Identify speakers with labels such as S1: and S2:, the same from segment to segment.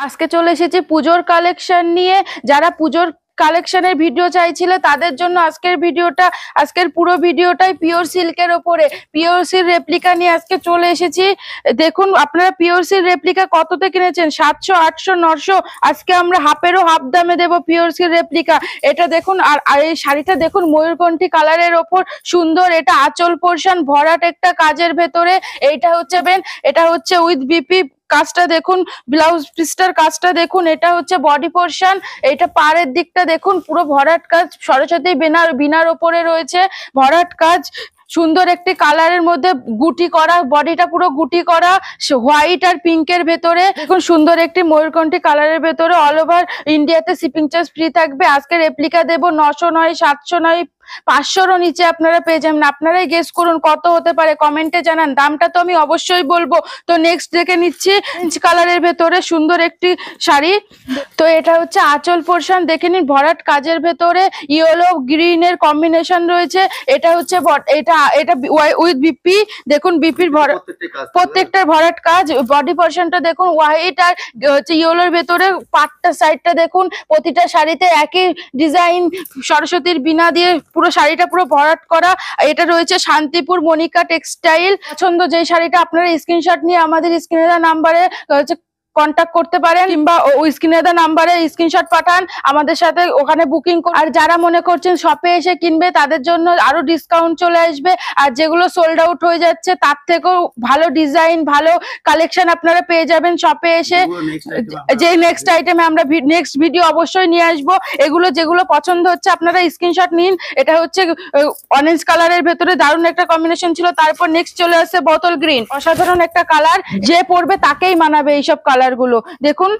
S1: আজকে চলে এসেছি পুজোর কালেকশন নিয়ে। যারা পুজোর কালেকশনের ভিডিও চাইছিলে তাদের জন্য আজকের পুরো ভিডিওটাই পিওর সিল্কের ওপরে পিওর সিল্ক রেপ্লিকা নিয়ে আজকে চলে এসেছি। দেখুন আপনারা পিওর সিল্ক রেপ্লিকা কততে কিনেছেন, 700, 800, 900। আজকে আমরা হাফেরও হাফ দামে দেব পিওর সিল্ক রেপ্লিকা। এটা দেখুন, আর এই শাড়িটা দেখুন ময়ূরকণ্ঠী কালারের ওপর সুন্দর। এটা আঁচল পোর্শন ভরাট একটা কাজের ভেতরে। এটা হচ্ছে উইথ বিপি কাজটা দেখুন, ব্লাউজ পিসটার কাজটা দেখুন। এটা হচ্ছে বডি পোর্শন। এটা পাড়ের দিকটা দেখুন পুরো ভরাট কাজ, সরস্বতী বিনার ওপরে রয়েছে ভরাট কাজ। সুন্দর একটি কালারের মধ্যে গুটি করা, বডিটা পুরো গুটি করা হোয়াইট আর পিঙ্কের ভেতরে। দেখুন সুন্দর একটি ময়ূরকণ্ঠী কালারের ভেতরে। অল ওভার ইন্ডিয়াতে শিপিং চার্জ ফ্রি থাকবে। আজকে রেপ্লিকা দেব 900 নয়, 700 নয়, 500-রও নিচে আপনারা পেয়ে যাবেন। আপনারাই গেস করুন কত হতে পারে, কমেন্টে জানান। দামটা তো আমি অবশ্যই বলবো। তো নেক্সট দেখে নিচ্ছি অরেঞ্জ কালারের ভেতরে সুন্দর একটি শাড়ি। তো এটা হচ্ছে আঁচল পোর্শন, দেখে নিন ভরাট কাজের ভেতরে ইয়েলো গ্রিনের কম্বিনেশন রয়েছে। এটা হচ্ছে এটা উইথ বিপি, দেখুন বিপির প্রত্যেকটার ভরাট কাজ। বডি পোর্শনটা দেখুন হোয়াইট আর হচ্ছে ইয়েলোর ভেতরে। পাটটা সাইডটা দেখুন, প্রতিটা শাড়িতে একই ডিজাইন সরস্বতীর বিনা দিয়ে পুরো শাড়িটা পুরো ভরাট করা। এটা রয়েছে শান্তিপুর মনিকা টেক্সটাইল। পছন্দ যেই শাড়িটা আপনারা স্ক্রিনশট নিয়ে আমাদের স্ক্রিনে দেওয়া নাম্বারে হচ্ছে কন্ট্যাক্ট করতে পারেন, কিংবা ওই স্ক্রিনে দেওয়া নাম্বারে স্ক্রিনশট পাঠান, আমাদের সাথে ওখানে বুকিং করুন। আর যারা মনে করছেন শপে এসে কিনবে তাদের জন্য আরো ডিসকাউন্ট চলে আসবে। আর যেগুলো সোল্ড আউট হয়ে যাচ্ছে তার থেকেও ভালো ডিজাইন, ভালো কালেকশন আপনারা পেয়ে যাবেন শপে এসে। যে নেক্সট আইটেমে আমরা নেক্সট ভিডিও অবশ্যই নিয়ে আসবো। যেগুলো পছন্দ হচ্ছে আপনারা স্ক্রিনশট নিন। এটা হচ্ছে অরেঞ্জ কালারের ভেতরে দারুণ একটা কম্বিনেশন ছিল। তারপর নেক্সট চলে আসছে বোতল গ্রিন, অসাধারণ একটা কালার। যে পরবে তাকেই মানাবে এইসব কালার গুলো। দেখুন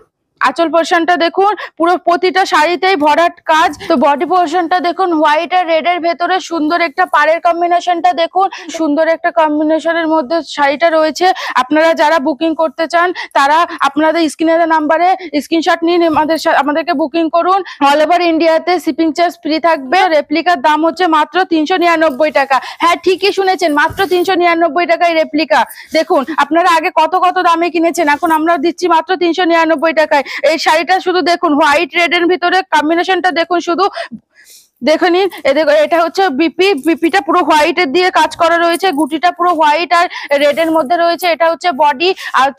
S1: আঁচল পোর্শনটা দেখুন, পুরো প্রতিটা শাড়িতেই ভরাট কাজ। তো বডি পোর্শনটা দেখুন হোয়াইট আর রেড এর ভেতরে সুন্দর একটা পাড়ের কম্বিনেশনটা দেখুন। সুন্দর একটা কম্বিনেশনের মধ্যে শাড়িটা রয়েছে। আপনারা যারা বুকিং করতে চান তারা আপনাদের স্ক্রিনের নাম্বারে স্ক্রিনশট নিন, আমাদেরকে বুকিং করুন। অল ওভার ইন্ডিয়াতে শিপিং চার্জ ফ্রি থাকবে। রেপ্লিকার দাম হচ্ছে মাত্র 399 টাকা। হ্যাঁ ঠিকই শুনেছেন, মাত্র 399 টাকায় রেপ্লিকা। দেখুন আপনারা আগে কত দামে কিনেছেন, এখন আমরা দিচ্ছি মাত্র 399 টাকায়। এই শাড়িটা শুধু দেখুন হোয়াইট রেড এর ভিতরে কম্বিনেশনটা দেখুন, শুধু দেখে নিন। এটা হচ্ছে বিপিটা পুরো হোয়াইট এর দিয়ে কাজ করা রয়েছে। গুটিটা পুরো হোয়াইট আর রেড এর মধ্যে রয়েছে। এটা হচ্ছে বডি। আর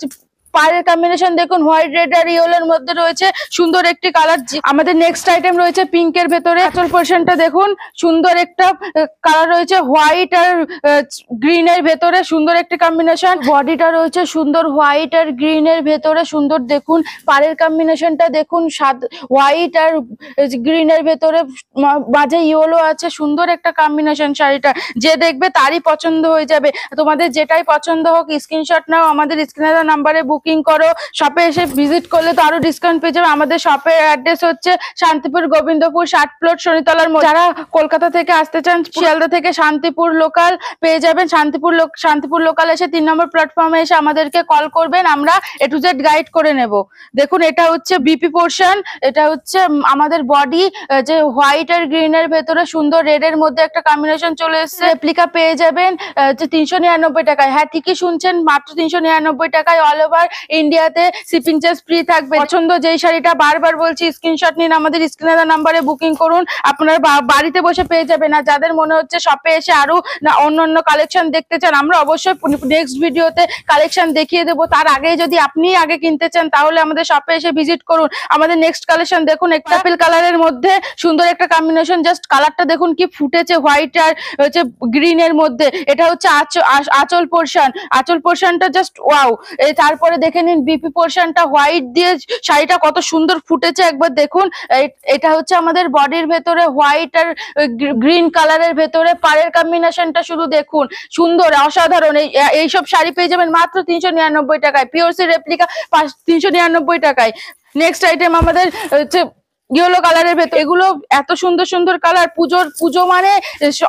S1: পাড়ের কম্বিনেশন দেখুন হোয়াইট রেড আর ইয়েলোর মধ্যে রয়েছে সুন্দর একটি কালার। আমাদের নেক্সট আইটেম রয়েছে পিঙ্কের ভেতরে। আঁচল পোর্শনটা দেখুন সুন্দর একটা কালার রয়েছে হোয়াইট আর গ্রিনের ভেতরে, সুন্দর একটি কম্বিনেশন। বডিটা রয়েছে সুন্দর হোয়াইট আর গ্রিনের ভেতরে সুন্দর। দেখুন পাড়ের কম্বিনেশনটা দেখুন, হোয়াইট আর গ্রিনের ভেতরে মাঝে ইয়েলো আছে। সুন্দর একটা কম্বিনেশন শাড়িটা, যে দেখবে তারই পছন্দ হয়ে যাবে। তোমাদের যেটাই পছন্দ হোক স্ক্রিনশট নাও, আমাদের স্ক্রিনের নাম্বারে বুকিং করো। শপে এসে ভিজিট করলে তো আরো ডিসকাউন্ট পেয়ে যাবে। আমাদের শপের অ্যাড্রেস হচ্ছে শান্তিপুর গোবিন্দপুর 60 প্লট শনিতলার মধ্যে। যারা কলকাতা থেকে আসতে চান শিয়ালদা থেকে শান্তিপুর লোকাল পেয়ে যাবেন। শান্তিপুর লোকাল এসে 3 নম্বর প্ল্যাটফর্মে এসে আমাদেরকে কল করবেন, আমরা A to Z গাইড করে নেব। দেখুন এটা হচ্ছে বিপি পোর্শন। এটা হচ্ছে আমাদের বডি, যে হোয়াইট আর গ্রিন এর ভেতরে সুন্দর রেড এর মধ্যে একটা কম্বিনেশন চলে এসেছে। রেপ্লিকা পেয়ে যাবেন 399 টাকায়। হ্যাঁ ঠিকই শুনছেন, মাত্র 399 টাকায়। অল ওভার ইন্ডিয়াতে শিপিং চার্জ ফ্রি থাকবে। পছন্দ যেই শাড়িটা, বারবার বলছি স্ক্রিনশট নিন, আমাদের স্ক্রিনের নাম্বারে বুকিং করুন। আপনারা বাড়িতে বসে পেয়ে যাবেন। আর যাদের মনে হচ্ছে শপে এসে আরো অন্য কালেকশন দেখতে চান, আমরা অবশ্যই নেক্সট ভিডিওতে কালেকশন দেখিয়ে দেবো। তার আগে যদি আপনি আগে কিনতে চান তাহলে আমাদের শপে এসে ভিজিট করুন। আমাদের নেক্সট কালেকশন দেখুন, একটা পার্পল কালারের মধ্যে সুন্দর একটা কম্বিনেশন। জাস্ট কালারটা দেখুন কি ফুটেছে, হোয়াইট আর হচ্ছে গ্রিন এর মধ্যে। এটা হচ্ছে আঁচল পোর্শন। আঁচল পোর্শনটা জাস্ট ওয়াও। তারপরে দেখে নিন বিপি পোর্শনটা হোয়াইট দিয়ে শাড়িটা কত সুন্দর ফুটেছে, একবার দেখুন। এটা হচ্ছে আমাদের বডির ভেতরে হোয়াইট আর গ্রিন কালারের ভেতরে পাড়ের কম্বিনেশনটা শুধু দেখুন, সুন্দর অসাধারণ। এইসব শাড়ি পেয়ে যাবেন মাত্র 399 টাকায়। পিওর সিল্ক রেপ্লিকা 399 টাকায়। নেক্সট আইটেম আমাদের হচ্ছে ইয়েলো কালারের ভেতর, এগুলো এত সুন্দর সুন্দর কালার। পুজো মানে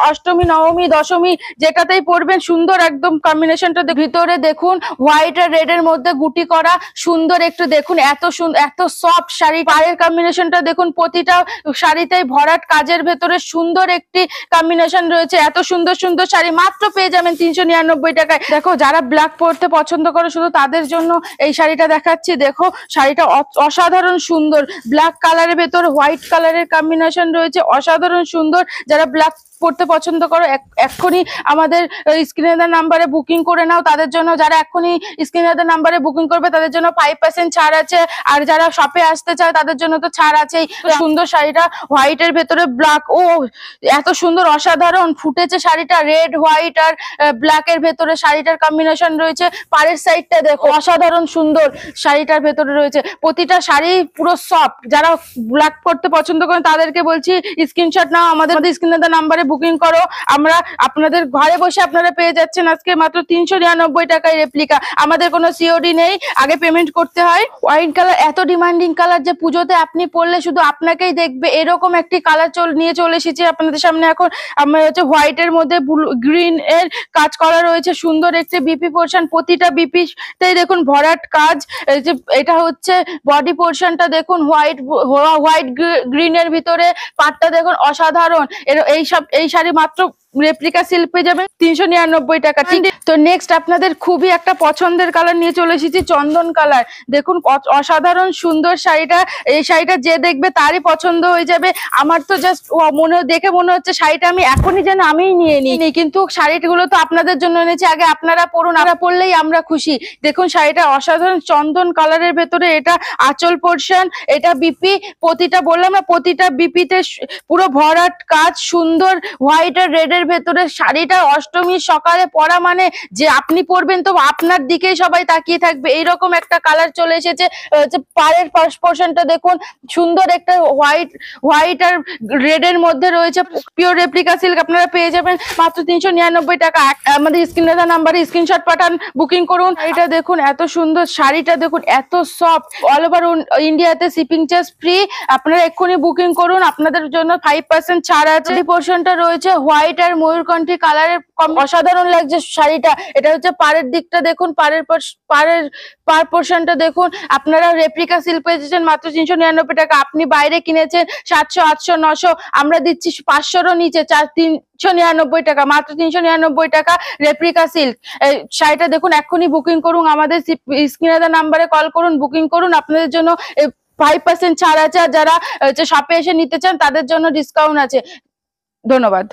S1: অষ্টমী নবমী দশমী যেটাতেই পরবেন, সুন্দর একদম কম্বিনেশনটা। ভিতরে দেখুন হোয়াইট আর রেড এর মধ্যে গুটি করা সুন্দর একটু দেখুন, এত সুন্দর এত সফট শাড়ি। পাড়ের কম্বিনেশনটা দেখুন, প্রতিটা শাড়িতেই ভরাট কাজের ভেতরে সুন্দর একটি কম্বিনেশন রয়েছে। এত সুন্দর সুন্দর শাড়ি মাত্র পেয়ে যাবেন 399 টাকায়। দেখো যারা ব্ল্যাক পরতে পছন্দ করে শুধু তাদের জন্য এই শাড়িটা দেখাচ্ছি। দেখো শাড়িটা অসাধারণ সুন্দর, ব্ল্যাক কালারের ভেতর হোয়াইট কালারের কম্বিনেশন রয়েছে, অসাধারণ সুন্দর। যারা ব্ল্যাক পড়তে পছন্দ করো এক্ষুনি আমাদের স্ক্রিনে দেওয়া নাম্বারে বুকিং করে নাও তাদের জন্য। যারা এক্ষুনি স্ক্রিনে দেওয়া নাম্বারে বুকিং করবে তাদের জন্য 5% ছাড় আছে, আর যারা শপে আসতে চায় তাদের জন্য তো ছাড় আছেই। সুন্দর শাড়িটা হোয়াইট এর ভেতরে ব্ল্যাক, ও এত সুন্দর অসাধারণ ফুটেছে শাড়িটা। রেড হোয়াইট আর ব্ল্যাক এর ভেতরে শাড়িটার কম্বিনেশন রয়েছে। পাড়ের সাইডটা দেখো অসাধারণ সুন্দর শাড়িটার ভেতরে রয়েছে। প্রতিটা শাড়ি পুরো সফট। যারা ব্ল্যাক পড়তে পছন্দ করেন তাদেরকে বলছি স্ক্রিনশট নাও, আমাদের স্ক্রিনে দেওয়া নাম্বারে বুকিং করো। আমরা আপনাদের ঘরে বসে আপনারা পেয়ে যাচ্ছেন আজকে মাত্র 399 টাকায় রেপ্লিকা। আমাদের কোনো সিওডি নেই, আগে পেমেন্ট করতে হয়। ওয়াইন কালার এত ডিমান্ডিং কালার যে পুজোতে আপনি পরলে শুধু আপনাকেই দেখবে, এরকম একটি কালার নিয়ে চলে এসেছি আপনাদের সামনে। এখন আমরা হচ্ছে হোয়াইট এর মধ্যে গ্রিন এর কাজ করা রয়েছে, সুন্দর একটি বিপি পোর্শন। প্রতিটা বিপিতেই দেখুন ভরাট কাজ। এটা হচ্ছে বডি পোর্শনটা দেখুন, হোয়াইট গ্রিন এর ভিতরে পাটটা দেখুন অসাধারণ। এই শাড়ি মাত্র রেপ্লিকা সিল্ক পেয়ে যাবেন 399 টাকা। ঠিক তো নেক্সট আপনাদের খুবই একটা পছন্দের কালার নিয়ে চলে এসেছি, চন্দন কালার। দেখুন অসাধারণ সুন্দর শাড়িটা। এই শাড়িটা যে দেখবে তারই পছন্দ হয়ে যাবে। আমার তো জাস্ট দেখে মনে হচ্ছে শাড়িটা আমি এখনই যেন আমিই নিয়ে নিই, কিন্তু শাড়িগুলো তো আপনাদের জন্য এনেছি, আগে আপনারা পরুন, আপনারা পরলেই আমরা খুশি। দেখুন শাড়িটা অসাধারণ চন্দন কালারের ভেতরে, এটা আঁচল পোর্শন, এটা বিপি। প্রতিটা বললাম না, প্রতিটা বিপিতে পুরো ভরাট কাজ সুন্দর হোয়াইট আর রেড এর ভেতরে। শাড়িটা অষ্টমীর সকালে পরা মানে যে আপনি পরবেন তো আপনার দিকেই সবাই তাকিয়ে থাকবে, এইরকম একটা কালার চলে এসেছে। পাড়ের পোর্শনটা দেখুন সুন্দর একটা হোয়াইট আর রেড এর মধ্যে রয়েছে, পিওর রেপ্লিকা সিল্ক। আপনারা পেয়ে যাবেন মাত্র 399 টাকা। আমাদের স্ক্রিনে দেওয়া নাম্বারে স্ক্রিনশট পাঠান, বুকিং করুন। এটা দেখুন এত সুন্দর শাড়িটা দেখুন, এত সফট। অল ওভার ইন্ডিয়াতে শিপিং চার্জ ফ্রি। আপনারা এক্ষুনি বুকিং করুন, আপনাদের জন্য 5% ছাড় আছে। এই পোর্শনটা রয়েছে হোয়াইট আর ময়ূরকণ্ঠী কালারের, অসাধারণ লাগছে শাড়িটা। এটা হচ্ছে পাড়ের দিকটা দেখুন, পাড় পোর্শনটা দেখুন। আপনারা রেপ্লিকা সিল্ক পেয়েছেন মাত্র 399 টাকা। আপনি বাইরে কিনেছেন 700, 800, 900, আমরা দিচ্ছি 500-রও নিচে 399 টাকা, মাত্র 399 টাকা রেপ্লিকা সিল্ক। শাড়িটা দেখুন, এক্ষুনি বুকিং করুন, আমাদের স্ক্রিনে দেওয়া নাম্বারে কল করুন, বুকিং করুন। আপনাদের জন্য 5% ছাড় আছে, আর যারা শপে এসে নিতে চান তাদের জন্য ডিসকাউন্ট আছে। ধন্যবাদ।